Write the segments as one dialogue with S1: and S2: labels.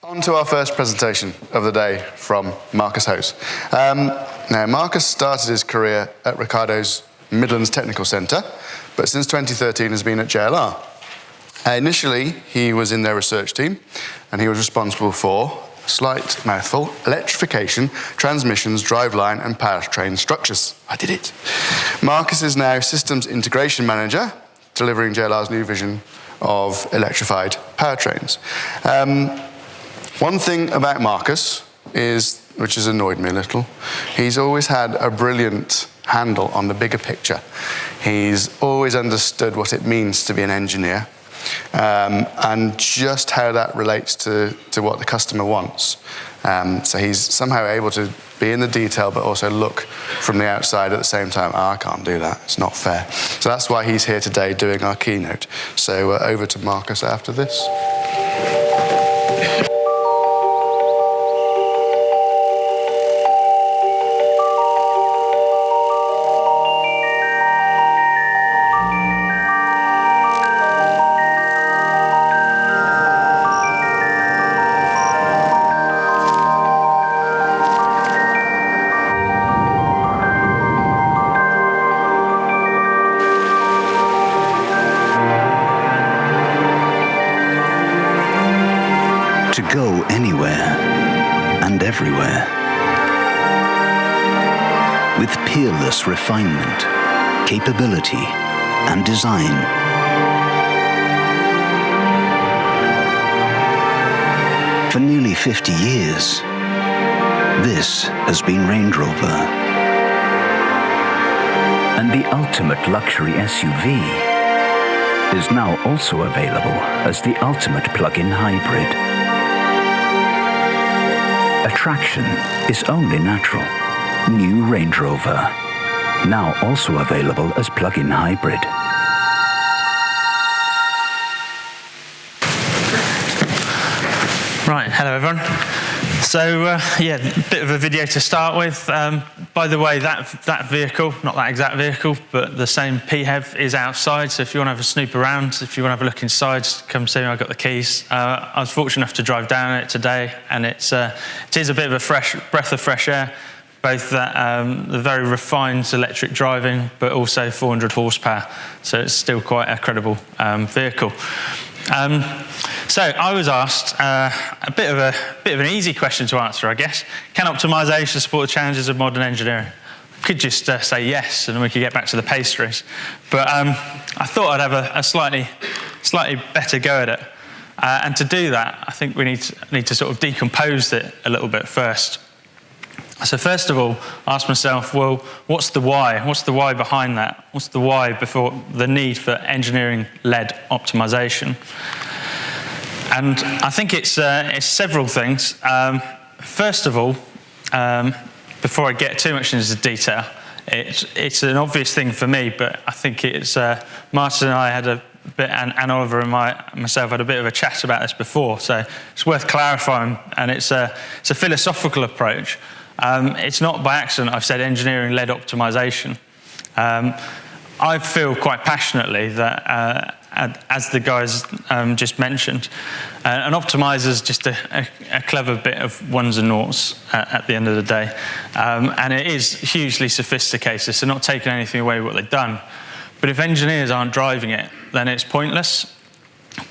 S1: On to our first presentation of the day from Markus Hose. Now, Markus started his career at Ricardo's Midlands Technical Centre, but since 2013 has been at JLR. Initially, he was in their research team, and he was responsible for, slight mouthful, electrification, transmissions, driveline, and powertrain structures. I did it. Markus is now Systems Integration Manager, delivering JLR's new vision of electrified powertrains. One thing about Markus is, which has annoyed me a little, he's always had a brilliant handle on the bigger picture. He's always understood what it means to be an engineer, and just how that relates to what the customer wants. So he's somehow able to be in the detail, but also look from the outside at the same time. Oh, I can't do that, it's not fair. So that's why he's here today doing our keynote. So over to Markus after this.
S2: To go anywhere and everywhere. With peerless refinement, capability, and design. For nearly 50 years, this has been Range Rover.
S3: And the ultimate luxury SUV is now also available as the ultimate plug-in hybrid. Attraction is only natural. New Range Rover, now also available as plug-in hybrid.
S4: Right, hello everyone. So, yeah, a bit of a video to start with. By the way, that vehicle, not that exact vehicle, but the same PHEV is outside, so if you want to have a snoop around, if you want to have a look inside, come see me, I've got the keys. I was fortunate enough to drive down it today, and it is a bit of a breath of fresh air, both the very refined electric driving, but also 400 horsepower, so it's still quite a credible vehicle. So I was asked a bit of an easy question to answer, I guess. Can optimisation support the challenges of modern engineering? I could just say yes, and we could get back to the pastries. But I thought I'd have a slightly better go at it. And to do that, I think we need to sort of decompose it a little bit first. So first of all, I asked myself, well, what's the why? What's the why behind that? What's the why before the need for engineering-led optimization? And I think it's several things. First of all, before I get too much into detail, it's an obvious thing for me, but I think it's Martin and I had a bit, and Oliver and myself had a bit of a chat about this before, so it's worth clarifying. And it's a philosophical approach. It's not by accident I've said engineering-led optimization. I feel quite passionately that, as the guys just mentioned, an optimizer is just a clever bit of ones and noughts at the end of the day. And it is hugely sophisticated, so not taking anything away with what they've done. But if engineers aren't driving it, then it's pointless.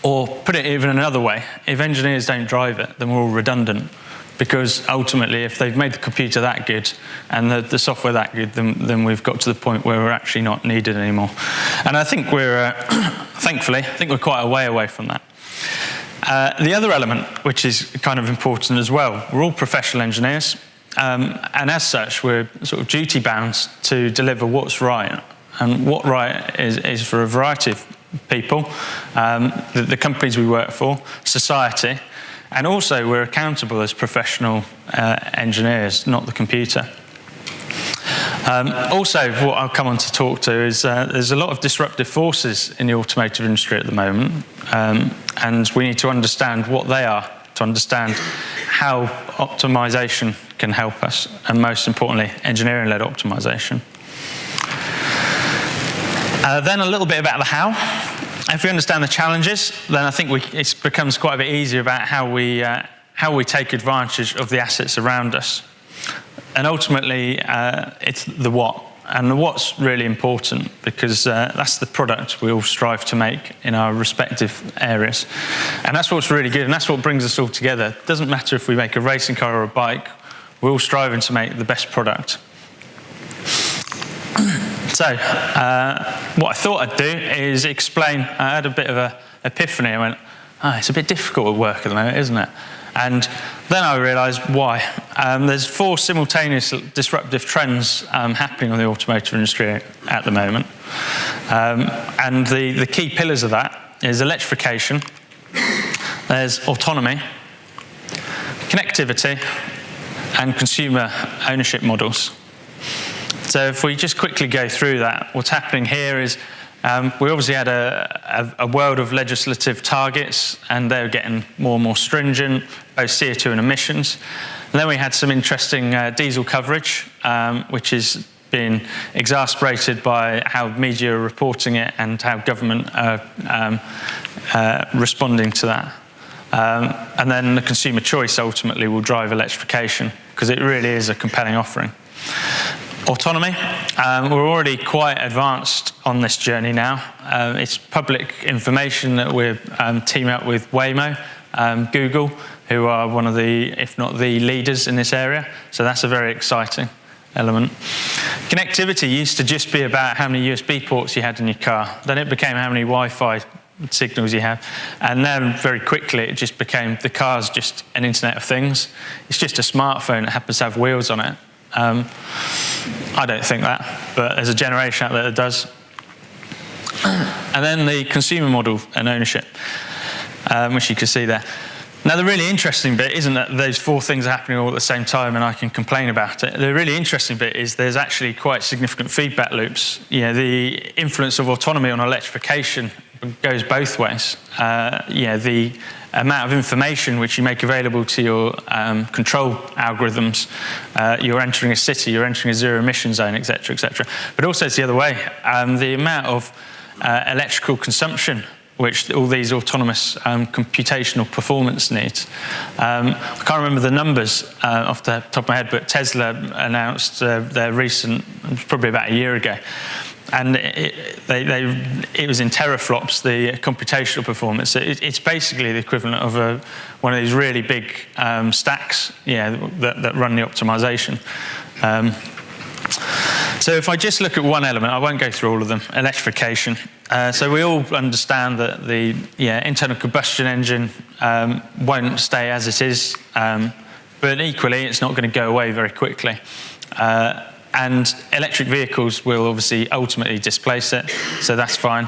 S4: Or put it even another way, if engineers don't drive it, then we're all redundant. Because ultimately, if they've made the computer that good and the software that good, then we've got to the point where we're actually not needed anymore. And I think we're, thankfully, I think we're quite a way away from that. The other element, which is kind of important as well, we're all professional engineers, and as such, we're sort of duty-bound to deliver what's right. And what right is for a variety of people, the companies we work for, society, and also we're accountable as professional engineers, not the computer. Also, what I'll come on to talk to is there's a lot of disruptive forces in the automotive industry at the moment, and we need to understand what they are, to understand how optimization can help us, and most importantly, engineering-led optimization. Then a little bit about the how. If we understand the challenges, then I think it becomes quite a bit easier about how how we take advantage of the assets around us. And ultimately, it's the what. And the what's really important because that's the product we all strive to make in our respective areas. And that's what's really good, and that's what brings us all together. It doesn't matter if we make a racing car or a bike, we're all striving to make the best product. So, what I thought I'd do is explain. I had a bit of an epiphany. I went, it's a bit difficult at work at the moment, isn't it? And then I realised why. There's 4 simultaneous disruptive trends happening on the automotive industry at the moment. And the key pillars of that is electrification, there's autonomy, connectivity, and consumer ownership models. So if we just quickly go through that, what's happening here is we obviously had a world of legislative targets, and they're getting more and more stringent, both CO2 and emissions. And then we had some interesting diesel coverage, which is being exacerbated by how media are reporting it and how government are responding to that. And then the consumer choice ultimately will drive electrification, because it really is a compelling offering. Autonomy, we're already quite advanced on this journey now. It's public information that we're teaming up with Waymo, Google, who are one of the, if not the leaders in this area. So that's a very exciting element. Connectivity used to just be about how many USB ports you had in your car. Then it became how many Wi-Fi signals you have. And then very quickly it just became the car's just an Internet of Things. It's just a smartphone that happens to have wheels on it. I don't think that, but there's a generation out there that does. And then the consumer model and ownership, which you can see there. Now, the really interesting bit isn't that those 4 things are happening all at the same time and I can complain about it. The really interesting bit is there's actually quite significant feedback loops. The influence of autonomy on electrification goes both ways. The amount of information which you make available to your control algorithms, you're entering a city, you're entering a zero emission zone, et cetera, et cetera. But also it's the other way. The amount of electrical consumption which all these autonomous computational performance needs. I can't remember the numbers off the top of my head, but Tesla announced their recent, probably about a year ago, and it was in teraflops, the computational performance. It's basically the equivalent of one of these really big stacks, that run the optimization. So if I just look at one element, I won't go through all of them, electrification. So we all understand that the internal combustion engine won't stay as it is, but equally it's not going to go away very quickly. And electric vehicles will obviously ultimately displace it, so that's fine.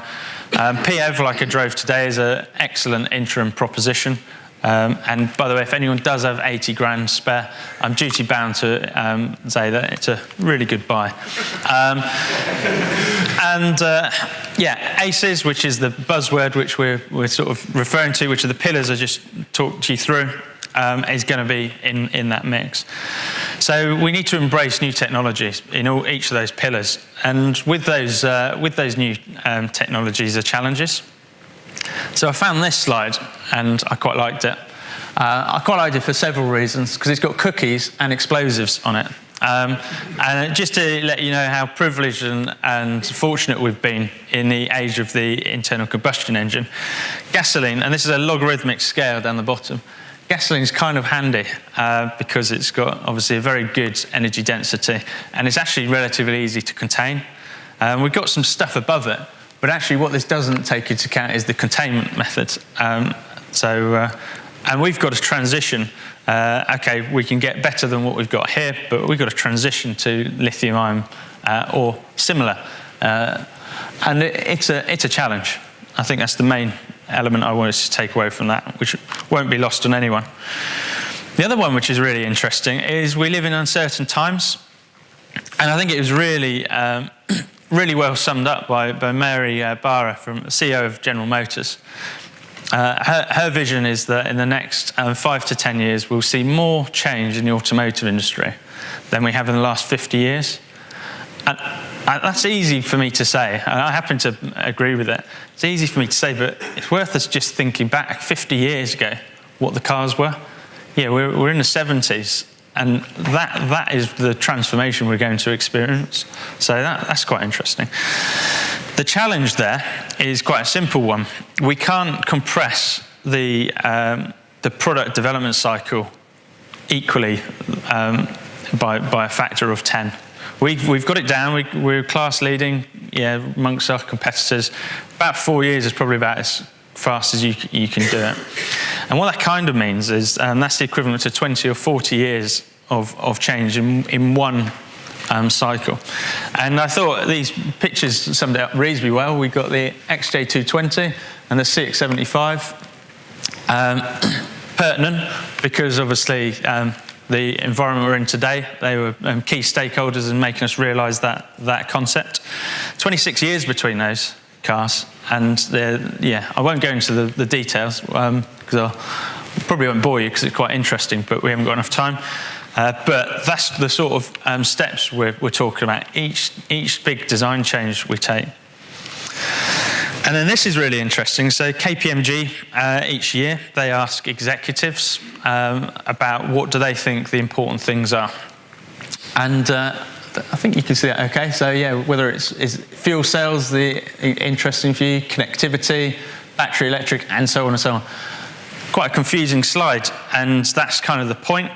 S4: PHEV, like I drove today, is an excellent interim proposition. And by the way, if anyone does have 80 grand spare, I'm duty bound to say that it's a really good buy. ACEs, which is the buzzword which we're sort of referring to, which are the pillars I just talked you through, is going to be in that mix. So we need to embrace new technologies in each of those pillars, and with those new technologies are challenges. So I found this slide, and I quite liked it. I quite liked it for several reasons, because it's got cookies and explosives on it. And just to let you know how privileged and fortunate we've been in the age of the internal combustion engine. Gasoline, and this is a logarithmic scale down the bottom, gasoline is kind of handy because it's got obviously a very good energy density, and it's actually relatively easy to contain. We've got some stuff above it, but actually what this doesn't take into account is the containment method. And we've got to transition. Okay, we can get better than what we've got here, but we've got to transition to lithium-ion or similar. And it's a challenge. I think that's the main element I wanted to take away from that, which won't be lost on anyone. The other one, which is really interesting, is we live in uncertain times. And I think it was really, really well summed up by Mary Barra, CEO of General Motors. Her vision is that in the next 5 to 10 years, we'll see more change in the automotive industry than we have in the last 50 years. And that's easy for me to say. I happen to agree with it. It's easy for me to say, but it's worth us just thinking back 50 years ago what the cars were. we're in the 70s, and that is the transformation we're going to experience. So that's quite interesting. The challenge there is quite a simple one. We can't compress the product development cycle equally by a factor of 10. We've got it down. We're class leading, amongst our competitors. About 4 years is probably about as fast as you can do it. And what that kind of means is that's the equivalent to 20 or 40 years of change in one cycle. And I thought these pictures summed it up reasonably well. We got the XJ220 and the CX75. Pertinent because obviously the environment we're in today, they were key stakeholders in making us realise that concept. 26 years between those cars, and I won't go into the details because I probably won't bore you because it's quite interesting, but we haven't got enough time. But that's the sort of steps we're talking about, each big design change we take. And then this is really interesting. So KPMG, each year, they ask executives about what do they think the important things are. And I think you can see that okay. So whether is fuel cells interesting for you, connectivity, battery electric, and so on and so on. Quite a confusing slide, and that's kind of the point.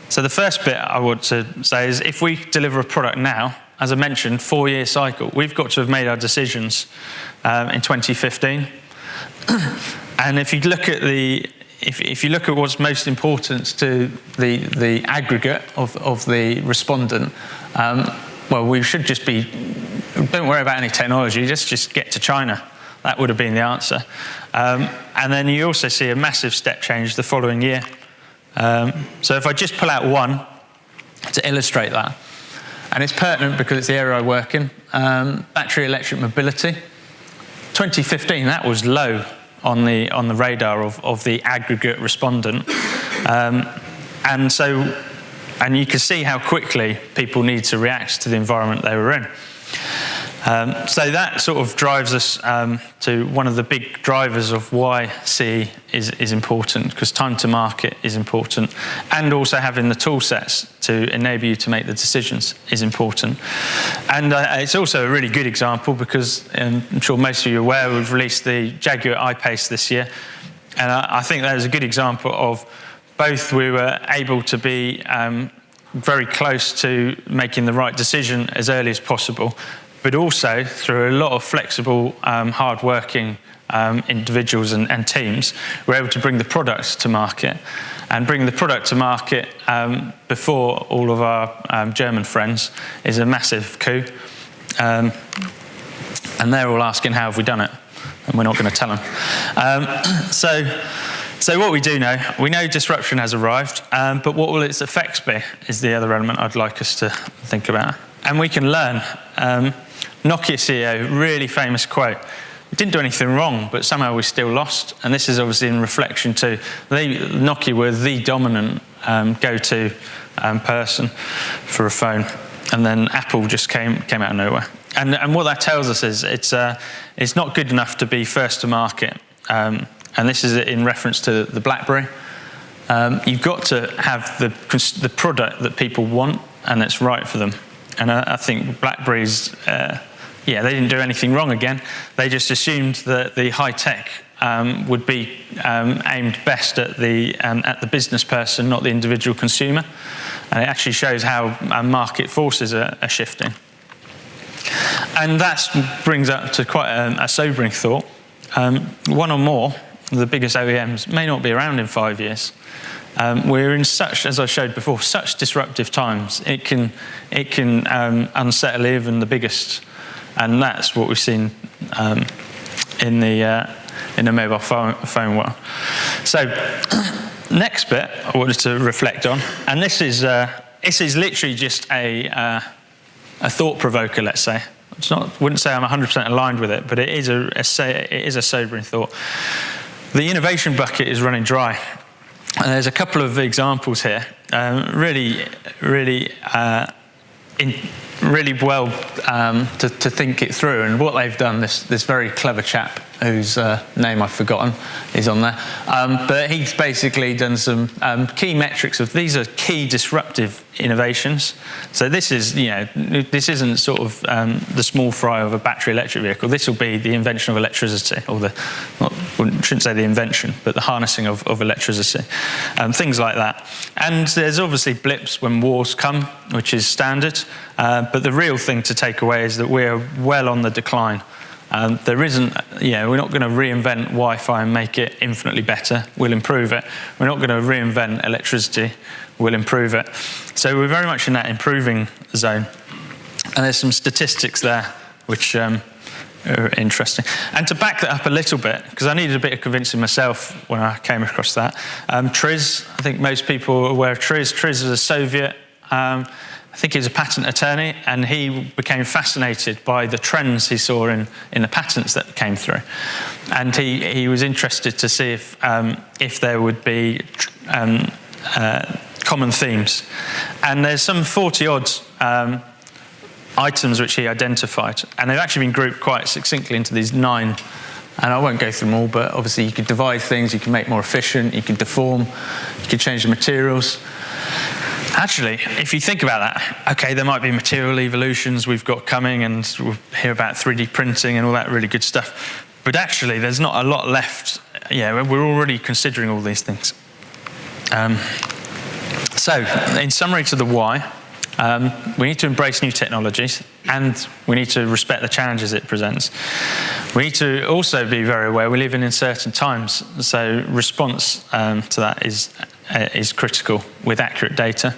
S4: So the first bit I want to say is if we deliver a product now, as I mentioned, 4-year cycle, we've got to have made our decisions in 2015. And if you look at if you look at what's most important to the aggregate of the respondent, well, we should just be, don't worry about any technology, just get to China. That would have been the answer. And then you also see a massive step change the following year. So if I just pull out one to illustrate that, and it's pertinent because it's the area I work in, battery electric mobility. 2015, that was low on the radar of the aggregate respondent. And you can see how quickly people need to react to the environment they were in. So that sort of drives us to one of the big drivers of why CE is important, because time to market is important, and also having the tool sets to enable you to make the decisions is important. And it's also a really good example because I'm sure most of you are aware we've released the Jaguar I-Pace this year, and I think that is a good example of both we were able to be very close to making the right decision as early as possible, but also through a lot of flexible, hard-working individuals and teams, we're able to bring the products to market. And bringing the product to market before all of our German friends is a massive coup. And they're all asking, how have we done it? And we're not going to tell them. So what we do know, we know disruption has arrived, but what will its effects be is the other element I'd like us to think about. And we can learn. Nokia CEO, really famous quote, we didn't do anything wrong, but somehow we still lost. And this is obviously in reflection to, Nokia were the dominant go-to person for a phone. And then Apple just came out of nowhere. And what that tells us is it's not good enough to be first to market. And this is in reference to the BlackBerry. You've got to have the product that people want and that's right for them. And I think BlackBerry's, they didn't do anything wrong again. They just assumed that the high tech would be aimed best at the business person, not the individual consumer. And it actually shows how market forces are shifting. And that brings up to quite a sobering thought. One or more of the biggest OEMs may not be around in 5 years. We're in such, as I showed before, such disruptive times. It can unsettle even the biggest, and that's what we've seen in the mobile phone world. So, next bit I wanted to reflect on, and this is literally just a thought provoker. Let's say wouldn't say I'm 100% aligned with it, but it is a sobering thought. The innovation bucket is running dry. And there's a couple of examples here, really really well to think it through. And what they've done, this very clever chap whose name I've forgotten is on there, but he's basically done some key metrics of these are key disruptive innovations. So this is, this isn't sort of the small fry of a battery electric vehicle. This will be the invention of electricity, or shouldn't say the invention, but the harnessing of electricity, things like that. And there's obviously blips when wars come, which is standard, but the real thing to take away is that we're well on the decline. There isn't, we're not going to reinvent Wi-Fi and make it infinitely better. We'll improve it. We're not going to reinvent electricity. We'll improve it. So we're very much in that improving zone. And there's some statistics there which are interesting. And to back that up a little bit, because I needed a bit of convincing myself when I came across that, TRIZ, I think most people are aware of TRIZ. TRIZ is a Soviet, I think he was a patent attorney, and he became fascinated by the trends he saw in the patents that came through. And he was interested to see if there would be common themes. And there's some 40-odd items which he identified, and they've actually been grouped quite succinctly into these 9. And I won't go through them all, but obviously you could divide things, you can make more efficient, you can deform, you can change the materials. Actually, if you think about that, okay, there might be material evolutions we've got coming, and we'll hear about 3D printing and all that really good stuff. But actually, there's not a lot left. We're already considering all these things. So, in summary to the why, we need to embrace new technologies, and we need to respect the challenges it presents. We need to also be very aware we live in uncertain times, so response to that is critical with accurate data.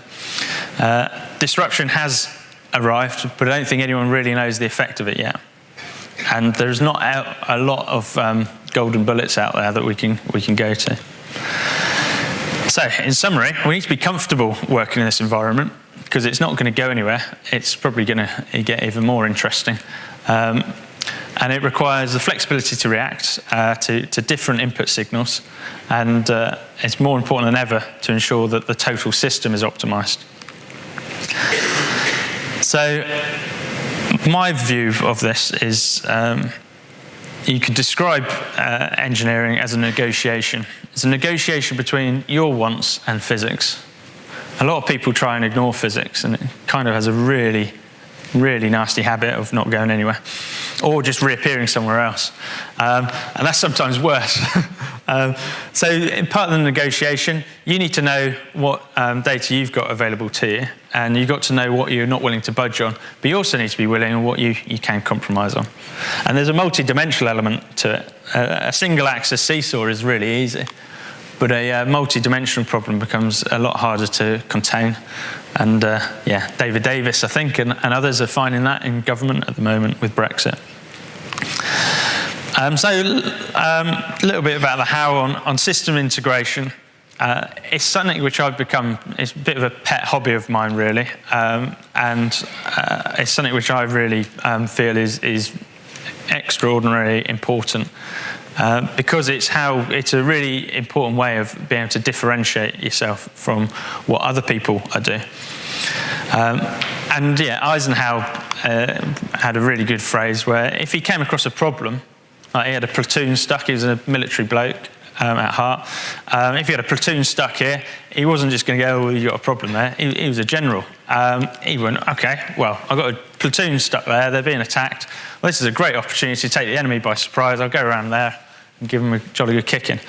S4: Disruption has arrived, but I don't think anyone really knows the effect of it yet. And there's not a lot of golden bullets out there that we can go to. So, in summary, we need to be comfortable working in this environment, because it's not going to go anywhere. It's probably going to get even more interesting. And it requires the flexibility to react to different input signals, and it's more important than ever to ensure that the total system is optimized. So my view of this is you could describe engineering as a negotiation. It's a negotiation between your wants and physics. A lot of people try and ignore physics, and it kind of has a really, really nasty habit of not going anywhere, or just reappearing somewhere else. And that's sometimes worse. So in part of the negotiation, you need to know what data you've got available to you, and you've got to know what you're not willing to budge on, but you also need to be willing on what you can compromise on. And there's a multi-dimensional element to it. A single-axis seesaw is really easy, but a multi-dimensional problem becomes a lot harder to contain. And David Davis, I think, and others are finding that in government at the moment with Brexit. So a little bit about the how on system integration. It's something which I've become, it's a bit of a pet hobby of mine, really. And it's something which I really feel is extraordinarily important. Because it's a really important way of being able to differentiate yourself from what other people are doing. Eisenhower had a really good phrase where if he came across a problem, like he had a platoon stuck, he was a military bloke at heart. If he had a platoon stuck here, he wasn't just going to go, you've got a problem there. He was a general. He went, okay, well, I've got a platoon stuck there, they're being attacked. Well, this is a great opportunity to take the enemy by surprise. I'll go around there and give them a jolly good kicking.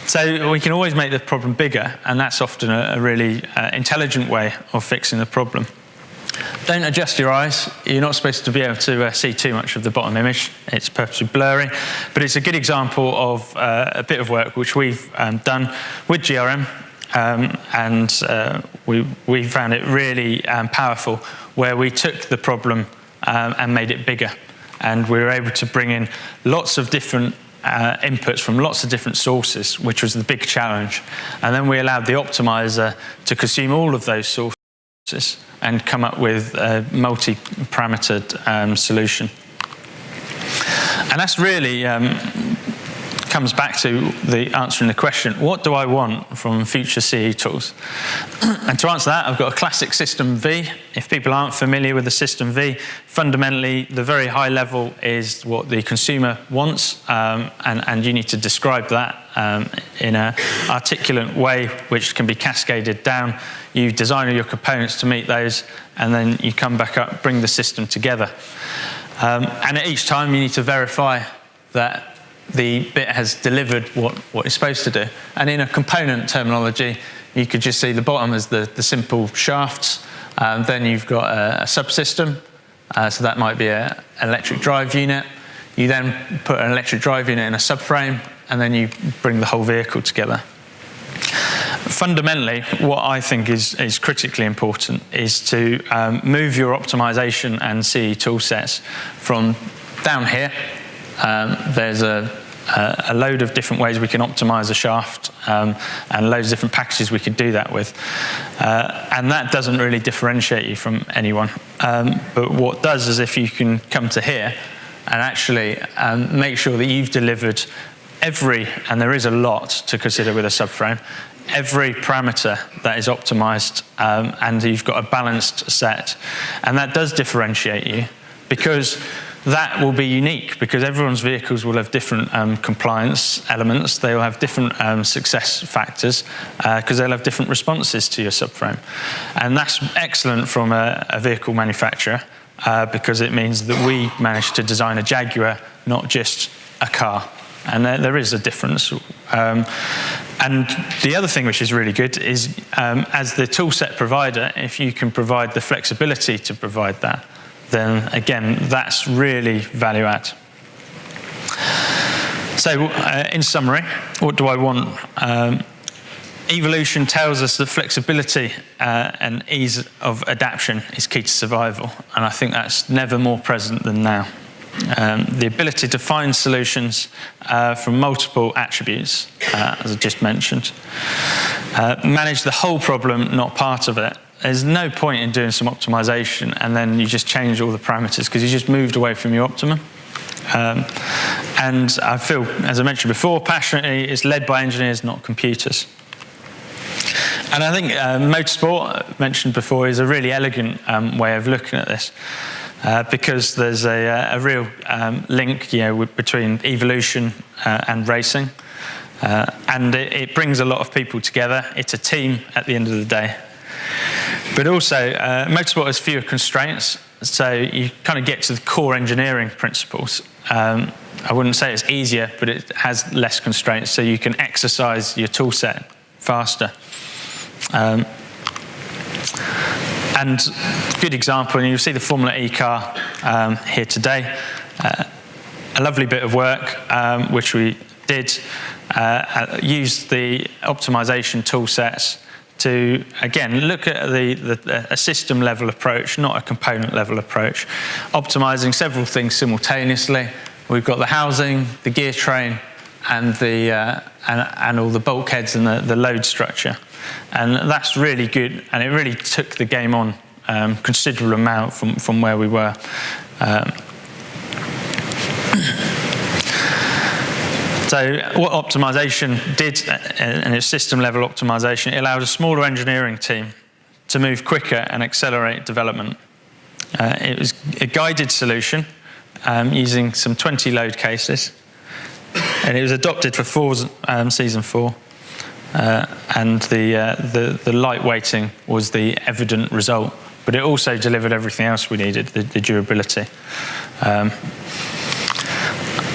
S4: So we can always make the problem bigger, and that's often a really intelligent way of fixing the problem. Don't adjust your eyes. You're not supposed to be able to see too much of the bottom image. It's purposely blurry, but it's a good example of a bit of work which we've done with GRM, and we found it really powerful, where we took the problem and made it bigger. And we were able to bring in lots of different inputs from lots of different sources, which was the big challenge. And then we allowed the optimizer to consume all of those sources and come up with a multi-parametered solution. And that's really comes back to the answering the question, what do I want from future CE tools? And to answer that, I've got a classic System V. If people aren't familiar with the System V, fundamentally, the very high level is what the consumer wants, and you need to describe that in an articulate way, which can be cascaded down. You design all your components to meet those, and then you come back up, bring the system together. And at each time, you need to verify that the bit has delivered what it's supposed to do. And in a component terminology, you could just see the bottom as the simple shafts. Then you've got a subsystem, so that might be an electric drive unit. You then put an electric drive unit in a subframe, and then you bring the whole vehicle together. Fundamentally, what I think is critically important is to move your optimization and CE tool sets from down here. There's a load of different ways we can optimize a shaft, and loads of different packages we could do that with. And that doesn't really differentiate you from anyone. But what does is if you can come to here and actually make sure that you've delivered every, and there is a lot to consider with a subframe, every parameter that is optimized, and you've got a balanced set. And that does differentiate you, because that will be unique, because everyone's vehicles will have different compliance elements. They will have different success factors, because they'll have different responses to your subframe. And that's excellent from a vehicle manufacturer, because it means that we managed to design a Jaguar, not just a car. And there is a difference. And the other thing which is really good is, as the toolset provider, if you can provide the flexibility to provide that, then again, that's really value add. So in summary, what do I want? Evolution tells us that flexibility and ease of adaptation is key to survival. And I think that's never more present than now. The ability to find solutions from multiple attributes, as I just mentioned. Manage the whole problem, not part of it. There's no point in doing some optimization and then you just change all the parameters, because you just moved away from your optimum. And I feel, as I mentioned before, passionately, it's led by engineers, not computers. And I think motorsport, mentioned before, is a really elegant way of looking at this. Because there's a real link, between evolution and racing, and it brings a lot of people together. It's a team at the end of the day. But also, motorsport has fewer constraints, so you kind of get to the core engineering principles. I wouldn't say it's easier, but it has less constraints, so you can exercise your tool set faster. And good example, and you'll see the Formula E car here today. A lovely bit of work which we did, used the optimization tool sets to, again, look at a system level approach, not a component level approach, optimizing several things simultaneously. We've got the housing, the gear train, and and all the bulkheads and the load structure. And that's really good, and it really took the game on considerable amount from where we were. So what optimization did, and its system level optimization, it allowed a smaller engineering team to move quicker and accelerate development. It was a guided solution using some 20 load cases, and it was adopted for season 4. And the light weighting was the evident result, but it also delivered everything else we needed, the durability.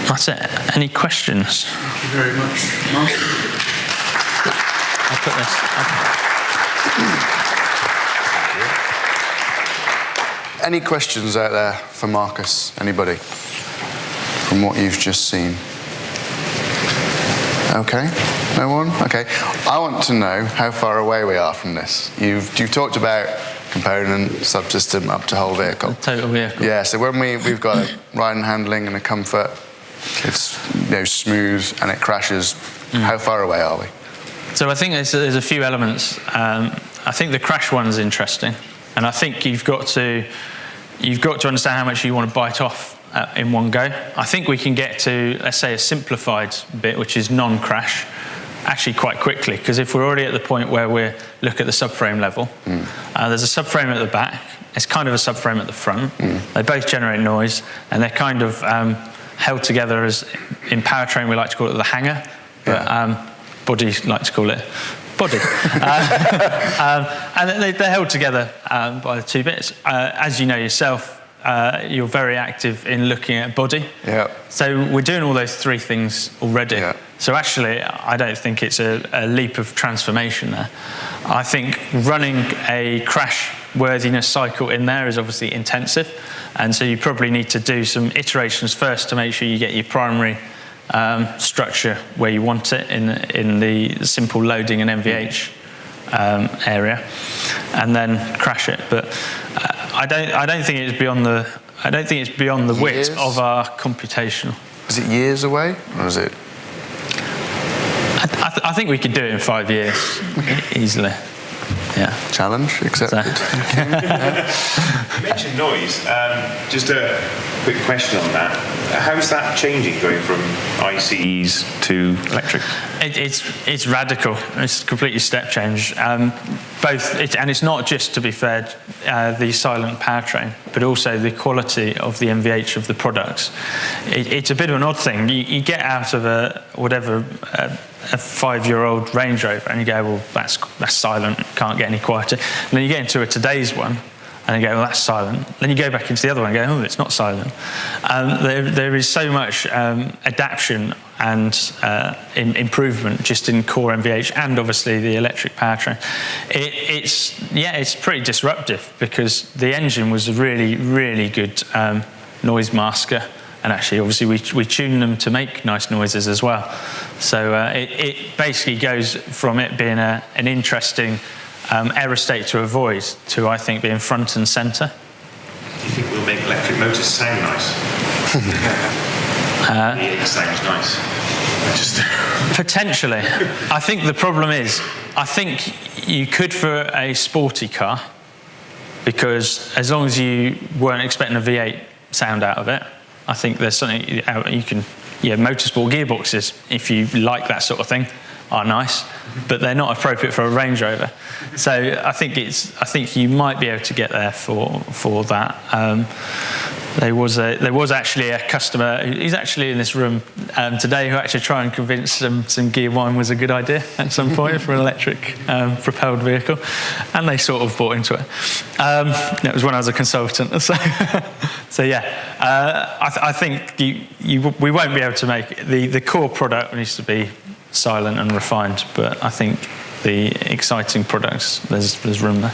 S4: That's it. Any questions?
S1: Thank you very much, Mark.
S4: I'll put this.
S1: Any questions out there for Markus? Anybody? From what you've just seen? Okay, no one? Okay. I want to know how far away we are from this. You've talked about component, subsystem, up to whole vehicle.
S4: Total vehicle.
S1: Yeah, so when we've got a ride and handling and a comfort, it's smooth and it crashes, how far away are we?
S4: So I think there's a few elements. I think the crash one's interesting, and I think you've got to understand how much you want to bite off in one go. I think we can get to, let's say, a simplified bit, which is non-crash, actually quite quickly, because if we're already at the point where we look at the subframe level, there's a subframe at the back, it's kind of a subframe at the front. They both generate noise, and they're kind of held together as, in powertrain we like to call it the hanger, but body like to call it body. And they're held together by the two bits. As you know yourself, you're very active in looking at body.
S1: Yeah.
S4: So we're doing all those three things already. Yeah. So actually, I don't think it's a leap of transformation there. I think running a crash worthiness cycle in there is obviously intensive. And so you probably need to do some iterations first to make sure you get your primary structure where you want it in the simple loading and MVH area, and then crash it. But I don't think it's beyond the wit of our computational.
S1: Is it years away, or is it?
S4: I think we could do it in 5 years easily. Yeah.
S1: Challenge accepted.
S5: You mentioned noise. Just a quick question on that. How's that changing, going from ICEs to electric?
S4: It's radical. It's completely step change. And it's not just, to be fair, the silent powertrain, but also the quality of the MVH of the products. It's a bit of an odd thing. You get out of a 5-year-old Range Rover and you go, well, that's silent, can't get any quieter. And then you get into today's one and you go, well, that's silent. Then you go back into the other one and go, oh, it's not silent. There is so much adaptation and improvement just in core MVH and obviously the electric powertrain. It's pretty disruptive, because the engine was a really, really good noise masker. And actually, obviously, we tune them to make nice noises as well. So it basically goes from it being an interesting error state to avoid to, I think, being front and centre.
S5: Do you think we'll make electric motors sound nice? It sounds nice.
S4: Potentially. I think the problem is, I think you could for a sporty car, because as long as you weren't expecting a V8 sound out of it, I think there's something you can. Motorsport gearboxes, if you like that sort of thing, are nice, but they're not appropriate for a Range Rover. So I think you might be able to get there for that. There was actually a customer who's actually in this room today who actually tried and convince some Gear 1 was a good idea at some point for an electric propelled vehicle, and they sort of bought into it. It was when I was a consultant. So yeah, I think we won't be able to make the core product needs to be silent and refined, but I think the exciting products, there's room there.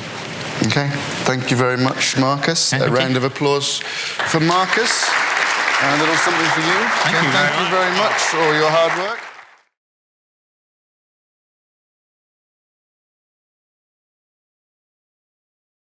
S1: Okay, thank you very much, Markus. A round of applause for Markus. And a little something for you.
S4: Thank you very much
S1: for all your hard work.